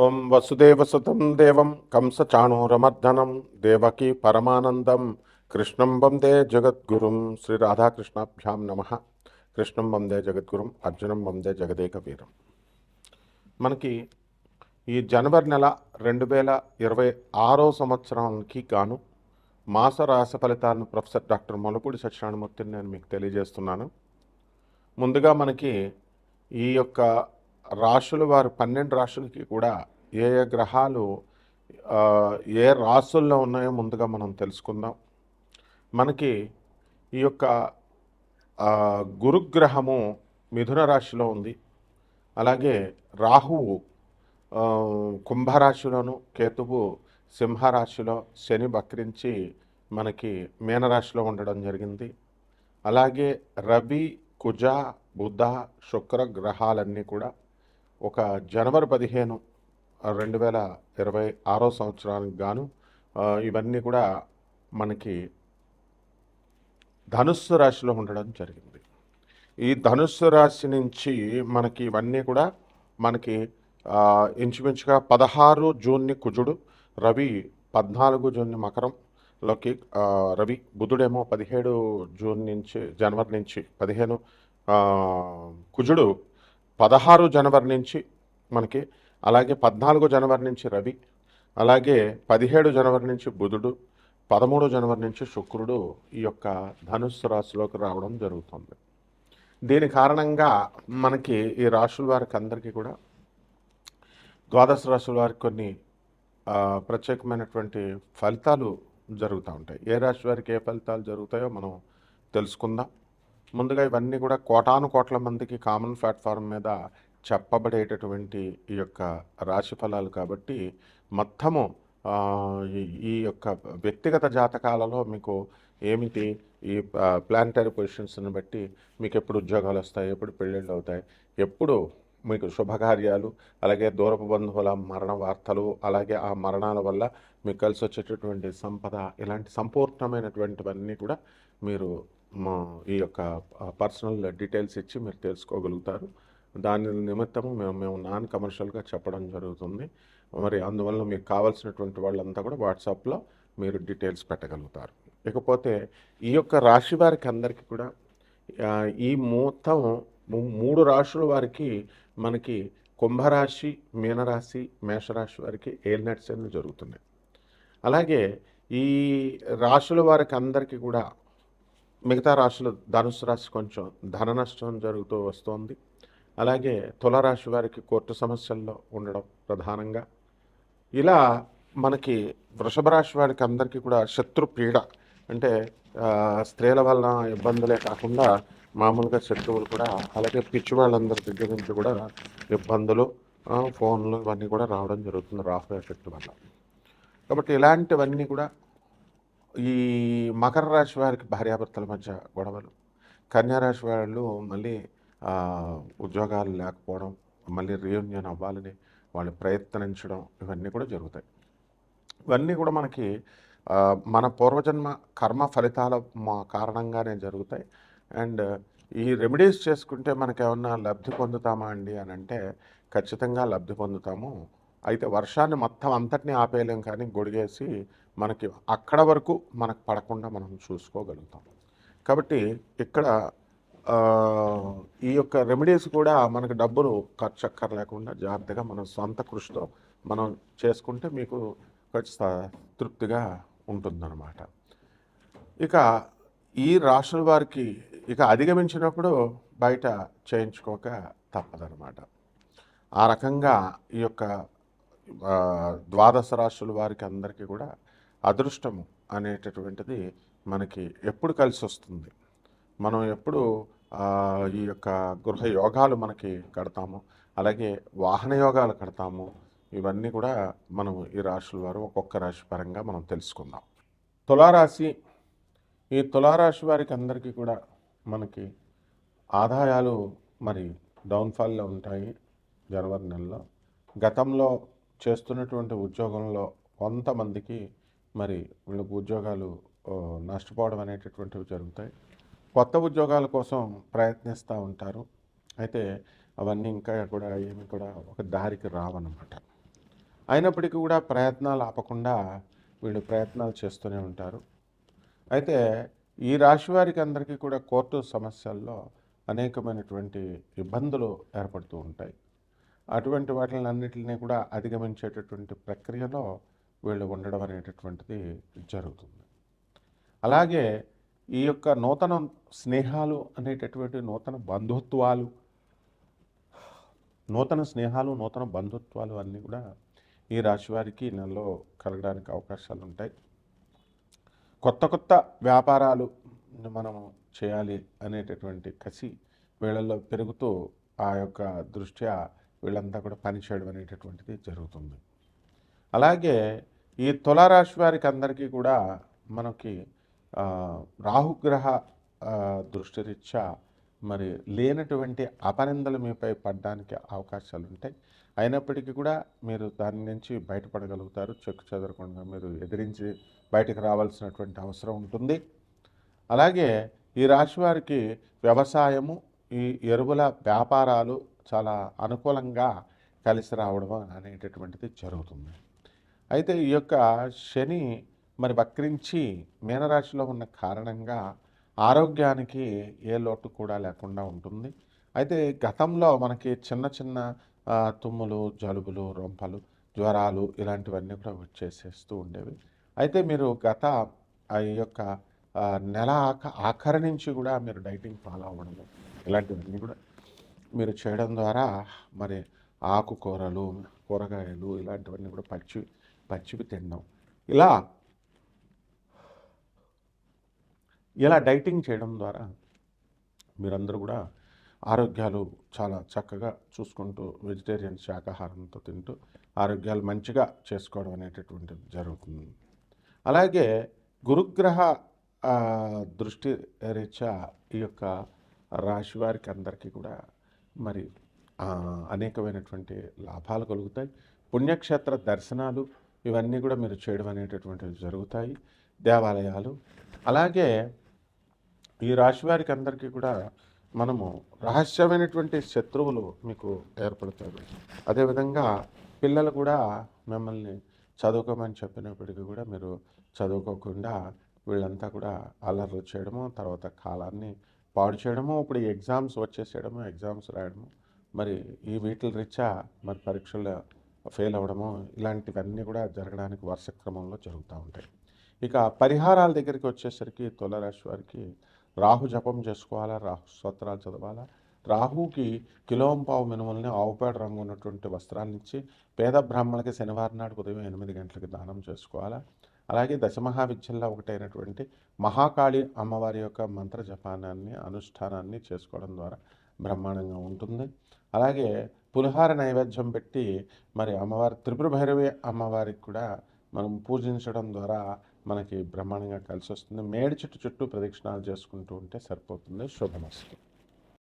ఓం వసుదేవసుతం దేవం కంసచాణూరమర్దనం దేవకీ పరమానందం కృష్ణం వందే జగద్గురుం శ్రీ రాధాకృష్ణాభ్యాం నమ. కృష్ణం వందే జగద్గురుం, అర్జునం వందే జగదేక వీరం. మనకి ఈ జనవరి నెల 2026 సంవత్సరానికి గాను మాస రాశి ఫలితాలను ప్రొఫెసర్ డాక్టర్ మొలపూడి సత్యనారాయణమూర్తిని నేను మీకు తెలియజేస్తున్నాను. ముందుగా మనకి ఈ యొక్క రాశుల వారు 12 రాశులకి కూడా ఏ ఏ గ్రహాలు ఏ రాశుల్లో ఉన్నాయో ముందుగా మనం తెలుసుకుందాం. మనకి ఈ యొక్క గురుగ్రహము మిథున రాశిలో ఉంది. అలాగే రాహువు కుంభరాశిలోను, కేతువు సింహరాశిలో, శని వక్రించి మనకి మీనరాశిలో ఉండడం జరిగింది. అలాగే రవి, కుజ, బుధ, శుక్ర గ్రహాలన్నీ కూడా ఒక జనవరి 15, 2026 సంవత్సరానికి గాను ఇవన్నీ కూడా మనకి ధనుస్సు రాశిలో ఉండడం జరిగింది. ఈ ధనుస్సు రాశి నుంచి మనకి ఇవన్నీ కూడా మనకి ఇంచుమించుగా 16 జూన్ని కుజుడు, రవి 14 జూన్ని మకరంలోకి రవి, బుధుడేమో 17 జూన్ నుంచి జనవరి నుంచి 15, కుజుడు 16 జనవరి నుంచి మనకి, అలాగే 14 జనవరి నుంచి రవి, అలాగే 17 జనవరి నుంచి బుధుడు, 13 జనవరి నుంచి శుక్రుడు ఈ యొక్క ధనుస్సు రాశిలోకి రావడం జరుగుతుంది. దీని కారణంగా మనకి ఈ రాశుల వారికి అందరికీ కూడా ద్వాదశ రాశుల వారికి కొన్ని ప్రత్యేకమైనటువంటి ఫలితాలు జరుగుతూ ఉంటాయి. ఏ రాశి వారికి ఏ ఫలితాలు జరుగుతాయో మనం తెలుసుకుందాం. ముందుగా ఇవన్నీ కూడా కోటాను కోట్ల మందికి కామన్ ప్లాట్ఫామ్ మీద చెప్పబడేటటువంటి ఈ యొక్క రాశి ఫలాలు కాబట్టి మొత్తము ఈ యొక్క వ్యక్తిగత జాతకాలలో మీకు ఏమిటి ఈ ప్లానటరీ పొజిషన్స్ని బట్టి మీకు ఎప్పుడు ఉద్యోగాలు వస్తాయి, ఎప్పుడు పెళ్ళిళ్ళు అవుతాయి, ఎప్పుడు మీకు శుభకార్యాలు, అలాగే దూరపు బంధువుల మరణ వార్తలు, అలాగే ఆ మరణాల వల్ల మీకు కలిసి వచ్చేటటువంటి సంపద, ఇలాంటి సంపూర్ణమైనటువంటివన్నీ కూడా మీరు ఈ యొక్క పర్సనల్ డీటెయిల్స్ ఇచ్చి మీరు తెలుసుకోగలుగుతారు. దాని నిమిత్తము మేము నాన్ కమర్షియల్గా చెప్పడం జరుగుతుంది. మరి అందువల్ల మీకు కావాల్సినటువంటి వాళ్ళంతా కూడా వాట్సాప్లో మీరు డీటెయిల్స్ పెట్టగలుగుతారు. ఇకపోతే ఈ యొక్క రాశి వారికి అందరికీ కూడా ఈ మొత్తం 3 రాశుల వారికి మనకి కుంభరాశి, మీనరాశి, మేషరాశి వారికి ఏలినాటి జరుగుతున్నాయి. అలాగే ఈ రాశుల వారికి అందరికీ కూడా మిగతా రాశులు, ధనుసు రాశి కొంచెం ధన నష్టం జరుగుతూ వస్తోంది. అలాగే తులారాశి వారికి కోర్టు సమస్యల్లో ఉండడం ప్రధానంగా. ఇలా మనకి వృషభ రాశి వారికి అందరికీ కూడా శత్రు పీడ, అంటే స్త్రీల వలన ఇబ్బందులే కాకుండా మామూలుగా శత్రువులు కూడా, అలాగే పిచ్చి వాళ్ళందరి దగ్గర నుంచి కూడా ఇబ్బందులు, ఫోన్లు ఇవన్నీ కూడా రావడం జరుగుతుంది రాహు ఎఫెక్ట్ వల్ల. కాబట్టి ఇలాంటివన్నీ కూడా ఈ మకర రాశి వారికి భార్యాభర్తల మధ్య గొడవలు, కన్యారాశి వాళ్ళు మళ్ళీ ఉద్యోగాలు లేకపోవడం, మళ్ళీ రీయూనియన్ అవ్వాలని వాళ్ళు ప్రయత్నించడం, ఇవన్నీ కూడా జరుగుతాయి. ఇవన్నీ కూడా మనకి మన పూర్వజన్మ కర్మ ఫలితాల కారణంగానే జరుగుతాయి. అండ్ ఈ రెమెడీస్ చేసుకుంటే మనకి ఏమన్నా లబ్ధి పొందుతామా అండి అని అంటే ఖచ్చితంగా లబ్ధి పొందుతాము. అయితే వర్షాన్ని మొత్తం అంతటినీ ఆపేయలేం, కానీ గొడిగేసి మనకి అక్కడ వరకు మనకు పడకుండా మనం చూసుకోగలుగుతాం. కాబట్టి ఇక్కడ ఈ యొక్క రెమెడీస్ కూడా మనకు డబ్బులు ఖర్చు అక్కర్లేకుండా జాగ్రత్తగా మనం సొంత కృషితో మనం చేసుకుంటే మీకు తృప్తిగా ఉంటుందన్నమాట. ఇక ఈ రాశుల వారికి ఇక అధిగమించినప్పుడు బయట చేయించుకోక తప్పదనమాట. ఆ రకంగా ఈ యొక్క ద్వాదశ రాశుల వారికి అందరికీ కూడా అదృష్టము అనేటటువంటిది మనకి ఎప్పుడు కలిసి వస్తుంది, మనం ఎప్పుడు ఈ యొక్క గృహ యోగాలు మనకి కడతాము, అలాగే వాహన యోగాలు కడతాము, ఇవన్నీ కూడా మనం ఈ రాశుల వారు ఒక్కొక్క రాశి పరంగా మనం తెలుసుకుందాం. తులారాశి, ఈ తులారాశి వారికి అందరికీ కూడా మనకి ఆదాయాలు మరి డౌన్ఫాల్లో ఉంటాయి జనవరి నెలలో. గతంలో చేస్తున్నటువంటి ఉద్యోగంలో కొంతమందికి మరి వీళ్ళకు ఉద్యోగాలు నష్టపోవడం అనేటటువంటివి జరుగుతాయి. కొత్త ఉద్యోగాల కోసం ప్రయత్నిస్తూ ఉంటారు. అయితే అవన్నీ ఇంకా కూడా ఏమి కూడా ఒక దారికి రావన్నమాట. అయినప్పటికీ కూడా ప్రయత్నాలు ఆపకుండా వీళ్ళు ప్రయత్నాలు చేస్తూనే ఉంటారు. అయితే ఈ రాశి వారికి అందరికీ కూడా కోర్టు సమస్యల్లో అనేకమైనటువంటి ఇబ్బందులు ఏర్పడుతూ ఉంటాయి. అటువంటి వాటిలన్నిటిని కూడా అధిగమించేటటువంటి ప్రక్రియలో వీళ్ళు ఉండడం అనేటటువంటిది జరుగుతుంది. అలాగే ఈ యొక్క నూతన స్నేహాలు అనేటటువంటి నూతన బంధుత్వాలు అన్నీ కూడా ఈ రాశి వారికి ఈ నెలలో కలగడానికి అవకాశాలు ఉంటాయి. కొత్త వ్యాపారాలు మనము చేయాలి అనేటటువంటి కసి వీళ్ళల్లో పెరుగుతూ ఆ యొక్క దృష్ట్యా వీళ్ళంతా కూడా పనిచేయడం అనేటటువంటిది జరుగుతుంది. అలాగే ఈ తులారాశి వారికి అందరికీ కూడా మనకి రాహుగ్రహ దృష్టిరీత్యా మరి లేనటువంటి అపనిందలు మీపై పడడానికి అవకాశాలు ఉంటాయి. అయినప్పటికీ కూడా మీరు దాని నుంచి బయటపడగలుగుతారు. చెక్కు చెదరకుండా మీరు ఎదిరించి బయటకు రావాల్సినటువంటి అవసరం ఉంటుంది. అలాగే ఈ రాశి వారికి వ్యవసాయము, ఈ ఎరువుల వ్యాపారాలు చాలా అనుకూలంగా కలిసి రావడం అనేటటువంటిది జరుగుతుంది. అయితే ఈ యొక్క శని మరి వక్రించి మీనరాశిలో ఉన్న కారణంగా ఆరోగ్యానికి ఏ లోటు కూడా లేకుండా ఉంటుంది. అయితే గతంలో మనకి చిన్న తుమ్ములు, జలుబులు, రొంపలు, జ్వరాలు ఇలాంటివన్నీ కూడా వచ్చేసేస్తూ ఉండేవి. అయితే మీరు గత ఈ యొక్క నెల ఆఖరి నుంచి కూడా మీరు డైటింగ్ ఫాలో అవ్వడము ఇలాంటివన్నీ కూడా మీరు చేయడం ద్వారా మరి ఆకుకూరలు, కూరగాయలు ఇలాంటివన్నీ కూడా పచ్చివి తినడం ఇలా డైటింగ్ చేయడం ద్వారా మీరందరూ కూడా ఆరోగ్యాలు చాలా చక్కగా చూసుకుంటూ వెజిటేరియన్ శాకాహారంతో తింటూ ఆరోగ్యాలు మంచిగా చేసుకోవడం అనేటటువంటిది జరుగుతుంది. అలాగే గురుగ్రహ దృష్టి రీత్యా ఈ యొక్క రాశి వారికి అందరికీ కూడా మరి అనేకమైనటువంటి లాభాలు కలుగుతాయి. పుణ్యక్షేత్ర దర్శనాలు ఇవన్నీ కూడా మీరు చేయడం అనేటటువంటివి జరుగుతాయి. దేవాలయాలు, అలాగే ఈ రాశి వారికి అందరికీ కూడా మనము రహస్యమైనటువంటి శత్రువులు మీకు ఏర్పడతారు. అదేవిధంగా పిల్లలు కూడా మిమ్మల్ని చదువుకోమని చెప్పినప్పటికీ కూడా మీరు చదువుకోకుండా వీళ్ళంతా కూడా అల్లర్లు చేయడము, తర్వాత కాలాన్ని పాడు చేయడము, ఇప్పుడు ఈ ఎగ్జామ్స్ వచ్చేసేయడము, ఎగ్జామ్స్ రాయడము, మరి ఈ వీటి రీత్యా మరి పరీక్షల్లో ఫెయిల్ అవ్వడము ఇలాంటివన్నీ కూడా జరగడానికి వరుస క్రమంలో జరుగుతూ ఉంటాయి. ఇక పరిహారాల దగ్గరికి వచ్చేసరికి తులారాశి వారికి రాహు జపం చేసుకోవాలా, రాహు స్తోత్రాలు చదవాలా, రాహుకి కిలోంపావు మినుములని ఆవుపేడ రంగు ఉన్నటువంటి వస్త్రాలనిచ్చి పేద బ్రాహ్మణులకి శనివారం నాడు ఉదయం 8 గంటలకి దానం చేసుకోవాలా. అలాగే దశమహావిద్యల్లో ఒకటైనటువంటి మహాకాళి అమ్మవారి యొక్క మంత్ర జపానాన్ని, అనుష్ఠానాన్ని చేసుకోవడం ద్వారా బ్రహ్మాండంగా ఉంటుంది. అలాగే పులిహార నైవేద్యం పెట్టి మరి అమ్మవారి త్రిపుర భైరవి అమ్మవారికి కూడా మనం పూజించడం ద్వారా మనకి బ్రహ్మాండంగా కలిసి వస్తుంది. మేడి చెట్టు చుట్టూ ప్రదక్షిణాలు చేసుకుంటూ ఉంటే సరిపోతుంది. శుభమస్తు.